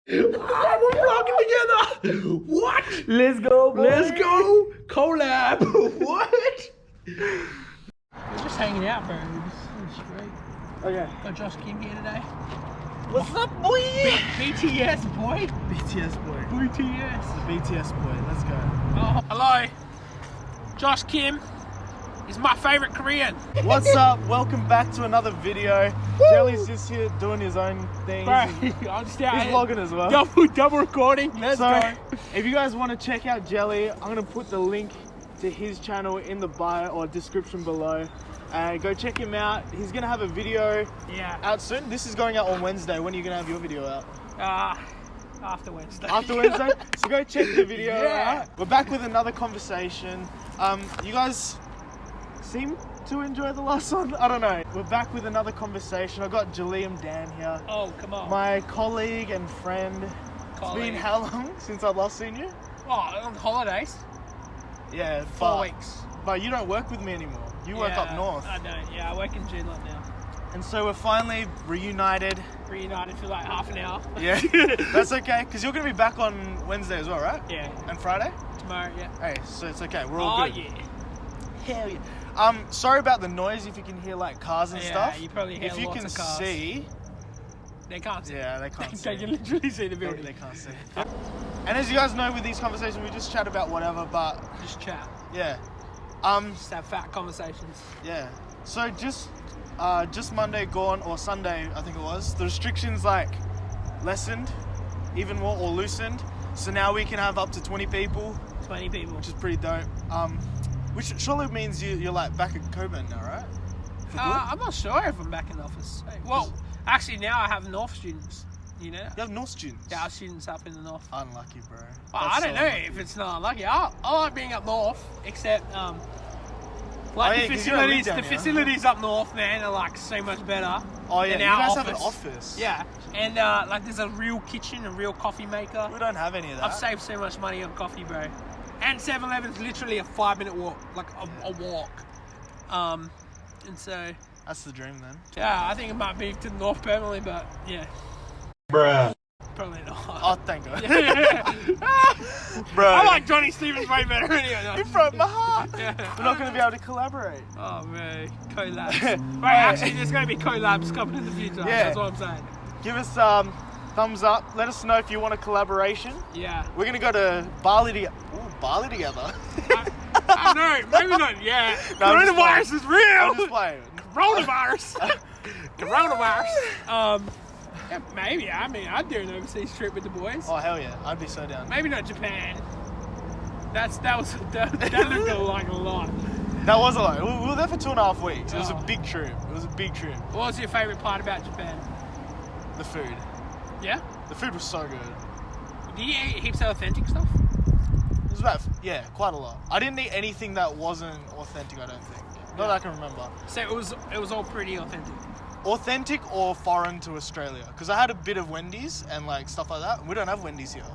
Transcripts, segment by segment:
We're vlogging together. What? Let's go, boy. Let's go. Collab. What? We're just hanging out, bro. This is great. Okay. Got Josh Kim here today. What's up, boy? BTS, boy. BTS boy. BTS. The BTS boy. Let's go. Oh, hello. Josh Kim is my favourite Korean. What's up? Welcome back to another video. Jelly's just here doing his own thing. Bro, I'm just out He's here. vlogging as well. Double recording. Let's So, go. if you guys want to check out Jelly, I'm gonna put the link to his channel in the bio or description below. Go check him out. He's gonna have a video out soon. This is going out on Wednesday. When are you gonna have your video out? After Wednesday. After Wednesday. So go check the video out. We're back with another conversation. You guys seem to enjoy the last one. I don't know. We're back with another conversation. I got Jeliamn Dann here. Oh, come on. My colleague and friend. It's been how long since I've last seen you? Oh, on holidays. Yeah, 4 weeks. But you don't work with me anymore. You work up north. I don't. Yeah, I work in Jeliamn now. And so we're finally reunited. Reunited for like half an hour. Yeah, that's okay, because you're going to be back on Wednesday as well, right? Yeah. And Friday? Tomorrow, yeah. Hey, so it's okay. We're all good. Oh, yeah. Hell yeah. Sorry about the noise if you can hear like cars and stuff. Yeah, you probably hear if you lots can of cars. see. They can't see. Yeah, they can't see. They can literally see the building. They can't see. And as you guys know, with these conversations, we just chat about whatever, but Just chat. yeah. Just have fat conversations. Yeah. So just Monday gone, or Sunday, I think it was, the restrictions like lessened even more or loosened. So now we can have up to 20 people. 20 people. Which is pretty dope. Which surely means you're like back at Coburn now, right? For good? I'm not sure if I'm back in the office. Well, actually now I have North students, you know? You have North students? Yeah, our students up in the North. Unlucky, bro. Well, I don't know if it's not unlucky. I like being up North, except the facilities up North, man, are like so much better. Oh yeah, than you our guys office. have an office. Yeah, and like there's a real kitchen, a real coffee maker. We don't have any of that. I've saved so much money on coffee, bro. And 7-Eleven's literally a 5-minute walk, like a walk. And so... That's the dream then. Yeah, I think it might be to the North permanently, but yeah. Bruh. Probably not. Oh, thank God. Bro. I like Johnny Stevens way better anyway. No. You broke my heart. Yeah. We're not going to be able to collaborate. Oh, man. Collabs. Right, actually, there's going to be collabs coming in the future. Yeah. That's what I'm saying. Give us thumbs up. Let us know if you want a collaboration. Yeah. We're going to go to Bali together. Ooh, Bali together. I know. Maybe not yet. No, Coronavirus is real. I'm just playing. Coronavirus. Yeah, maybe. I mean, I'd do an overseas trip with the boys. Oh, hell yeah. I'd be so down. Maybe not Japan. That looked like a lot. That was a lot. We were there for 2.5 weeks. It was Oh. a big trip. What was your favourite part about Japan? The food. Yeah? The food was so good. Do you eat heaps of authentic stuff? It was about, quite a lot. I didn't eat anything that wasn't authentic, I don't think. Not that I can remember. So it was all pretty authentic. Authentic or foreign to Australia. Because I had a bit of Wendy's and like stuff like that. We don't have Wendy's here.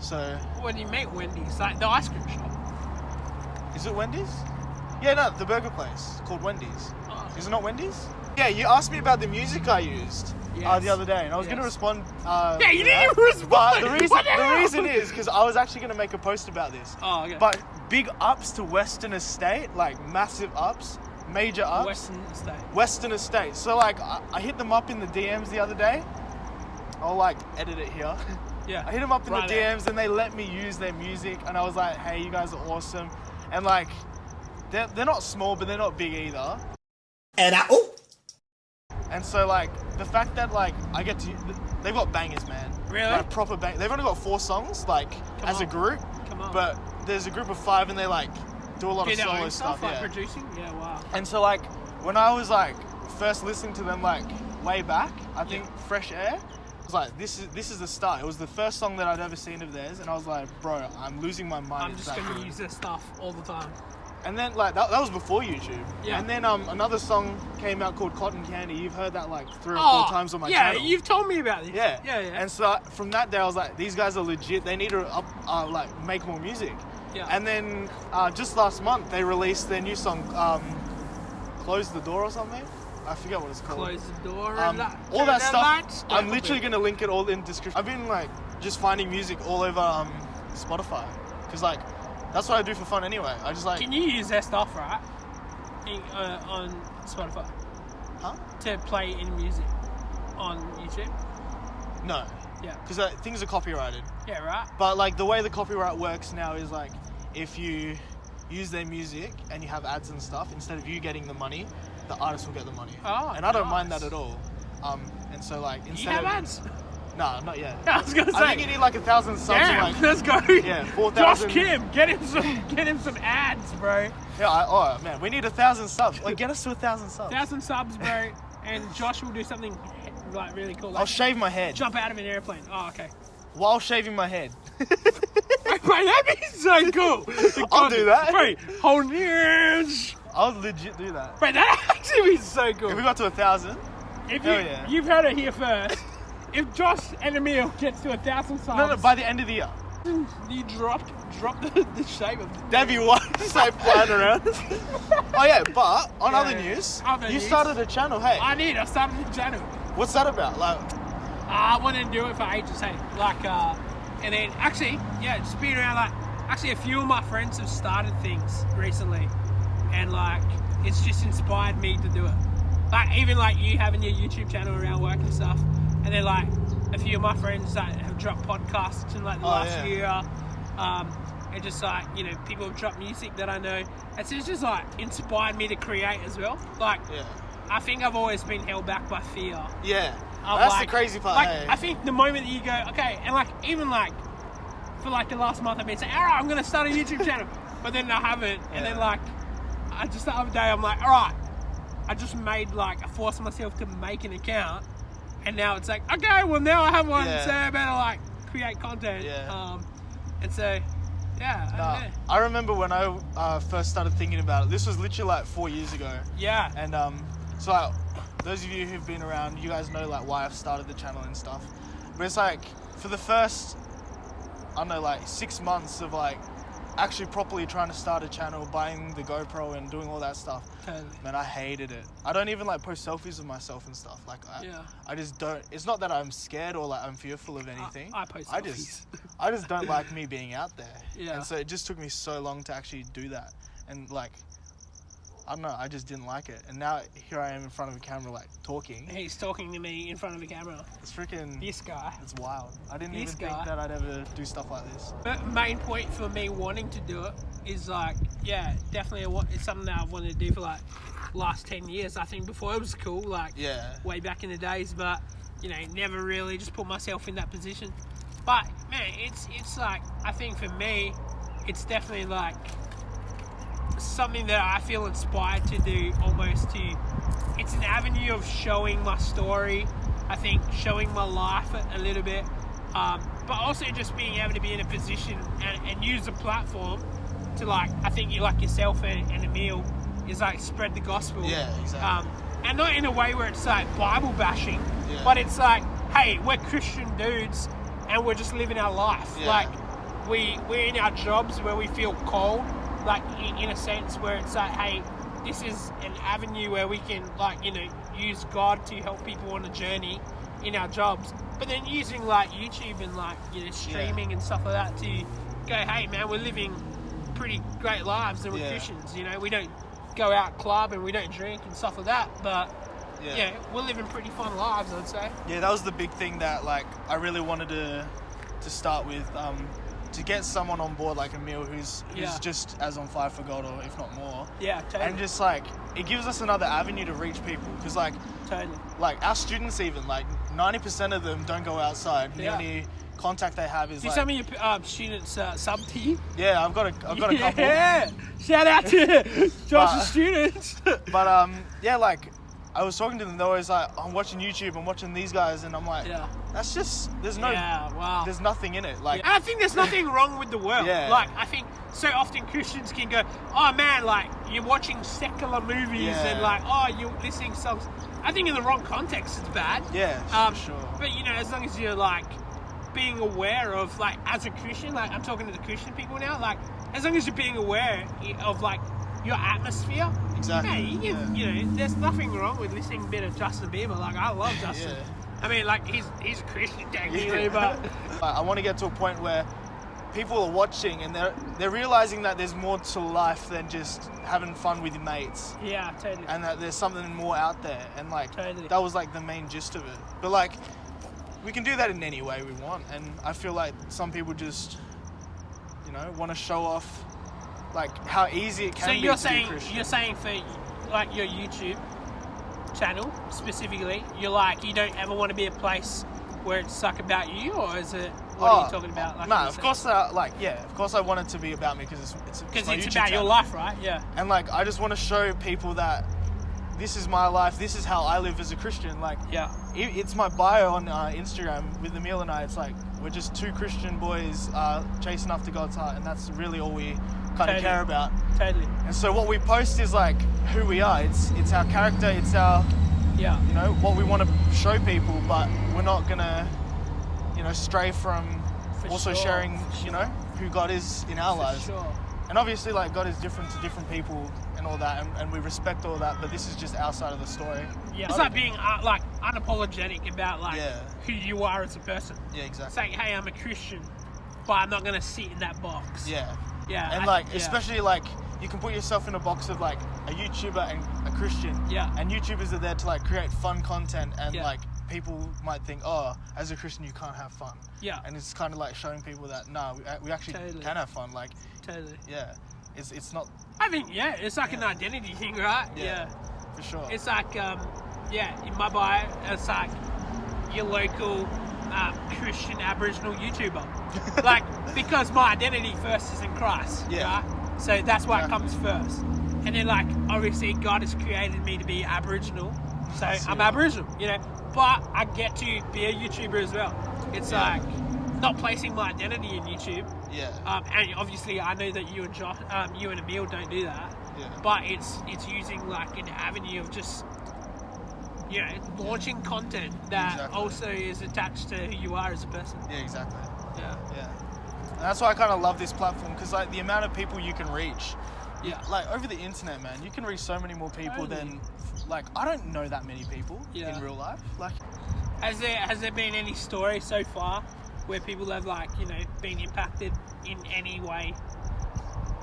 So... When you make Wendy's, like the ice cream shop. Is it Wendy's? Yeah, no, the burger place called Wendy's. Oh. Is it not Wendy's? Yeah, you asked me about the music I used the other day, and I was going to respond. Yeah, you didn't even respond. But the reason is because I was actually going to make a post about this. Oh, okay. But big ups to Weston Estate, like massive ups, major ups. Weston Estate. So like, I hit them up in the DMs the other day. I'll like edit it here. Yeah. I hit them up in the DMs there. and they let me use their music, and I was like, hey, you guys are awesome. And like, they're not small, but they're not big either. And so like, the fact that like, I get to, they've got bangers, man. Really? Like proper bangers. They've only got 4 songs, like, as a group. Come on. But there's a group of 5 and they like, do a lot of their solo own stuff. like producing? Yeah, wow. And so like, when I was like, first listening to them like, way back, I think Fresh Air, I was like, this is the start. It was the first song that I'd ever seen of theirs, and I was like, bro, I'm losing my mind. I'm just going to use their stuff all the time. And then like that was before YouTube. Yeah. And then another song came out called Cotton Candy. You've heard that like 3 or 4 times on my channel. Yeah, you've told me about this. Yeah. Yeah. And so from that day I was like, these guys are legit. They need to like make more music. Yeah. And then just last month they released their new song, Close the Door or something. I forget what it's called. Close the door. All that stuff. I'm literally gonna link it all in description. I've been like just finding music all over Spotify, because like that's what I do for fun anyway. I just like. Can you use their stuff, right? On Spotify. Huh? To play in music on YouTube. No. Yeah. Because things are copyrighted. Yeah, right. But like the way the copyright works now is like if you use their music and you have ads and stuff, instead of you getting the money, the artist will get the money. Oh, and I don't mind that at all. And so like instead you have of ads? No, not yet. I was gonna say. I think you need like 1,000 subs. Damn, like, let's go. Yeah, 4,000. Josh Kim, get him some ads, bro. Yeah, oh man, we need 1,000 subs. Like get us to 1,000 subs. 1,000 subs, bro. And Josh will do something like really cool. Like I'll shave my head. Jump out of an airplane. Oh, okay. While shaving my head. Bro, that'd be so cool. I'll do that. Bro, hold hands. I'll legit do that. Bro, that actually be so cool. If we got to 1,000, You've heard it here first. If Josh and Emile gets to 1,000 subs, no, by the end of the year, you drop the shape of it. that'd be one side flying around. Oh yeah, but on other news, you started a channel. Hey, I started a channel. What's that about? Like, I wanted to do it for ages. Hey, like, and then actually, just being around. Like, actually, a few of my friends have started things recently, and like, it's just inspired me to do it. Like, even like you having your YouTube channel around work and stuff, and then like a few of my friends that have dropped podcasts in like the last year, and just like, you know, people have dropped music that I know. It's just like inspired me to create as well. Like, I think I've always been held back by fear. Yeah, that's like, the crazy part. Like, hey. I think the moment that you go, okay, and like even like for like the last month I've been saying, all right, I'm gonna start a YouTube channel, but then I haven't, and then like I just the other day I'm like, all right, I just made like I forced myself to make an account, and now it's like, okay, well now I have one, so I better like create content. And so I remember when I first started thinking about it. This was literally like 4 years ago. Yeah. And so like, those of you who've been around, you guys know like why I've started the channel and stuff. But it's like for the first, I don't know, like 6 months of like actually properly trying to start a channel, buying the GoPro and doing all that stuff. Totally. Man, I hated it. I don't even like post selfies of myself and stuff. Like I just don't. It's not that I'm scared or like I'm fearful of anything. I post selfies. I just don't like me being out there. Yeah. And so it just took me so long to actually do that. And like, I don't know, I just didn't like it. And now here I am in front of a camera, like talking. He's talking to me in front of a camera. It's freaking. This guy. It's wild. I didn't even think that I'd ever do stuff like this. The main point for me wanting to do it is like, definitely it's something that I've wanted to do for like last 10 years. I think before it was cool, like way back in the days, but you know, never really just put myself in that position. But man, it's like, I think for me, it's definitely like something that I feel inspired to do almost to. It's an avenue of showing my story, I think showing my life a little bit, but also just being able to be in a position and use the platform to like, I think you like yourself and Emile is like spread the gospel. Yeah, exactly. And not in a way where it's like Bible bashing, but it's like, hey, we're Christian dudes and we're just living our life. Like we're in our jobs where we feel called, like in a sense where it's like, hey, this is an avenue where we can like, you know, use God to help people on a journey in our jobs, but then using like YouTube and like, you know, streaming and stuff like that to go, hey man, we're living pretty great lives and we're Christians, you know, we don't go out club and we don't drink and stuff like that, but we're living pretty fun lives, I'd say. Yeah, that was the big thing that like I really wanted to start with, to get someone on board like Emile who's just as on fire for God, or if not more. Yeah, totally. And just like, it gives us another avenue to reach people, because like, like our students even, like 90% of them don't go outside. The only contact they have is do like... some of your students sub to you? Yeah, I've got a couple. Yeah, shout out to Josh's students. But like, I was talking to them, they were always like, I'm watching YouTube, I'm watching these guys, and I'm like, that's just, there's nothing in it. Like, and I think there's nothing wrong with the world. Like, I think so often Christians can go, oh man, like, you're watching secular movies and like, oh, you're listening to songs. I think in the wrong context it's bad. Yeah, sure. But you know, as long as you're like being aware of, like, as a Christian, like I'm talking to the Christian people now, like as long as you're being aware of like your atmosphere. Exactly. Hey, you know, there's nothing wrong with listening to a bit of Justin Bieber. Like, I love Justin. Yeah. I mean, like, he's a Christian technically, but I want to get to a point where people are watching and they're realizing that there's more to life than just having fun with your mates. yeah, totally. And that there's something more out there, and like Totally. that was like the main gist of it. But like, we can do that in any way we want, and I feel like some people just, you know, want to show off like how easy it can So be you're to saying be Christian. you're saying for like your YouTube channel specifically, you're like you don't ever want to be a place where it's like about you, or is it? What are you talking about? Like, Nah, of course, of course I want it to be about me because it's my it's YouTube about channel. your life, right? Yeah. And like, I just want to show people that this is my life. This is how I live as a Christian. Like, Yeah. it's my bio on Instagram with Emile and I. It's like we're just two Christian boys chasing after God's heart, and that's really all we kind of Totally. care about. Totally. And so what we post is like who we are. It's our character. It's our, Yeah. you know, what we want to show people. But we're not gonna, you know, stray from For also sure, sharing, for you know, who God is in our lives. For sure. And obviously, like, God is different to different people and all that, and we respect all that, but this is just our side of the story. Yeah. It's like being like unapologetic about like Yeah. who you are as a person. Yeah, exactly. Saying, hey, I'm a Christian, but I'm not gonna sit in that box. Yeah. Yeah. And, like, especially, like, you can put yourself in a box of, like, a YouTuber and a Christian. Yeah. And YouTubers are there to, like, create fun content, and, Yeah. like, people might think, oh, as a Christian, you can't have fun. Yeah. And it's kind of, like, showing people that, no, we actually Totally. can have fun. Like, Totally. yeah. It's not, I think it's like an identity thing, right? Yeah. for sure. It's like in my bio, it's like your local Christian Aboriginal YouTuber. Like, because my identity first is in Christ, Yeah. right? So that's why it Yeah. comes first. And then, like, obviously God has created me to be Aboriginal, so I'm Yeah. Aboriginal, you know. But I get to be a YouTuber as well. It's Yeah. like not placing my identity in YouTube. Yeah. And obviously, I know that you and Emile don't do that. Yeah. But it's using like an avenue of just, you know, launching content that Exactly. also is attached to who you are as a person. Yeah, exactly. Yeah. Yeah. And that's why I kind of love this platform, because, like, the amount of people you can reach, Yeah. like, over the internet, man, you can reach so many more people Totally. than, like, I don't know that many people Yeah. in real life. Like, Has there been any story so far where people have, like, you know, been impacted in any way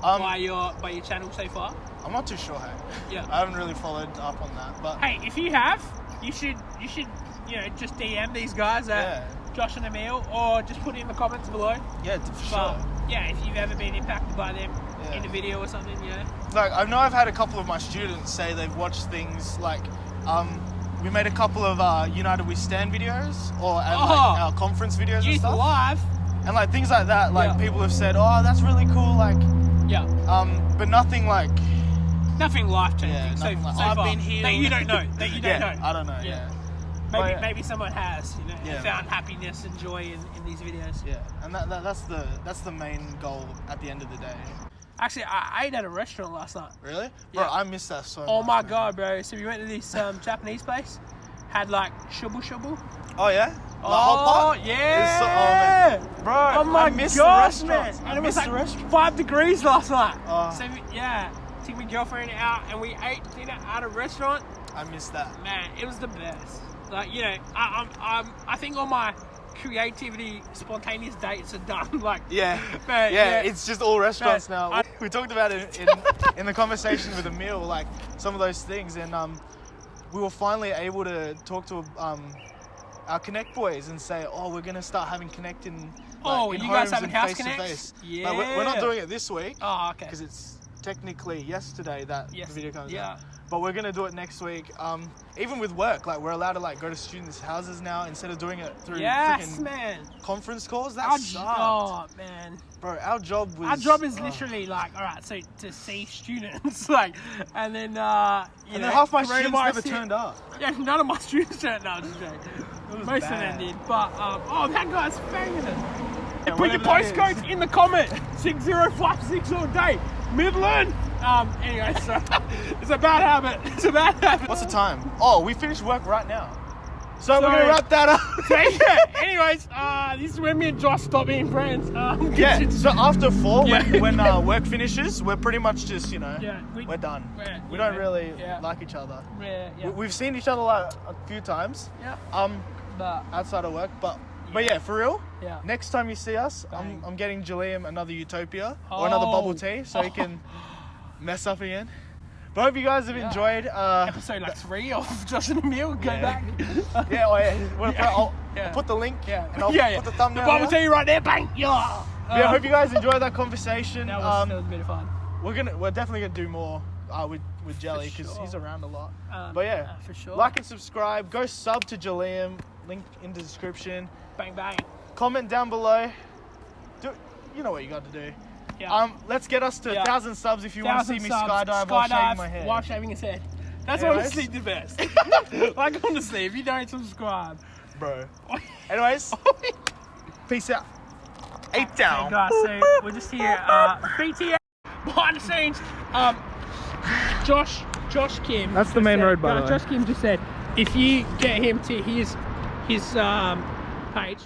by your channel so far? I'm not too sure, hey. Yeah. I haven't really followed up on that, but Hey, if you have, you should you know, just DM these guys at Yeah. Josh and Emile, or just put it in the comments below. yeah, for But sure. yeah, if you've ever been impacted by them Yeah. in a video or something, you know. Like, I know I've had a couple of my students say they've watched things like, we made a couple of United We Stand videos, or and, like, our conference videos and Youth stuff. Alive. And, like, things like that, like, Yeah. people have said, oh, that's really cool, like, Yeah. but nothing like, Nothing life changing. Yeah, so, nothing like, so I've far, been healed. that you don't know. That you don't yeah, know. I don't know, yeah. Maybe Oh, yeah. maybe someone has, you know, Yeah. and found happiness and joy in these videos. Yeah, and that's the main goal at the end of the day. Actually, I ate at a restaurant last night. Really? Yeah. Bro, I miss that so Oh much. my man. god, bro! So we went to this Japanese place. Had like shubu shubu. Oh yeah? Oh, hot pot? yeah. It's so, oh, man. Bro, Oh my I miss gosh, the man! restaurants. And it was I miss like the restaurant. 5 degrees last night. Oh. So took my girlfriend out and we ate dinner at a restaurant. I miss that. Man, it was the best. Like, you know, I think all my creativity, spontaneous dates are done. Like, Yeah, man, yeah, it's just all restaurants Man, now. We talked about it in the conversation with Emile, like some of those things, and we were finally able to talk to our Connect boys and say, oh, we're gonna start having Connect in. Oh, in you guys homes having and house face to connects? face. Yeah. Like, we're not doing it this week Oh, okay. because it's technically yesterday that Yes. the video comes Yeah. out. But we're gonna do it next week. Even with work, like, we're allowed to, like, go to students' houses now instead of doing it through Yes, freaking man. conference calls. That Our sucked. oh, man. Bro, our job was. Our job is oh. literally like, all right, so to see students, like, and then, you know, And then half my students coronavirus never hit. turned up. Yeah, none of my students turned up. Just joking. was Most of bad. them did, but oh, that guy's banging it. Put your whatever that postcodes in the comment. 6056 all day. Midland. Anyway, so it's a bad habit. It's a bad habit. What's the time? Oh, we finished work right now. So we're gonna wrap that up. So, yeah, anyways, this is when me and Josh stop being friends. Yeah, so after 4, when work finishes, we're pretty much just, you know, we're done. We don't really like each other. We've seen each other like a few times. But outside of work, but yeah, for real. Yeah. Next time you see us, I'm getting Jeliamn another Utopia or another bubble tea, so he can mess up again. But hope you guys have enjoyed episode like 3 of Josh and Emile. Go back. I'll put the link and I'll put the thumbnail. The bubble tea right there, bang. Yeah. I hope you guys enjoyed that conversation. That was a bit of fun. We're definitely gonna do more with Jelly because he's around a lot. But yeah, for sure. Like and subscribe. Go sub to Jeliamn. Link in the description. Bang bang. Comment down below. You know what you got to do. Yeah. Let's get us to 1,000 subs if you want to see me skydive while shaving my hair. While shaving his head. That's honestly the best. Like honestly, if you don't subscribe, bro. Anyways, peace out. 8 down. Hey guys, so we're just here. BTS behind the scenes. Josh Kim. That's the main road, by the way. Josh Kim just said if you get him to his page.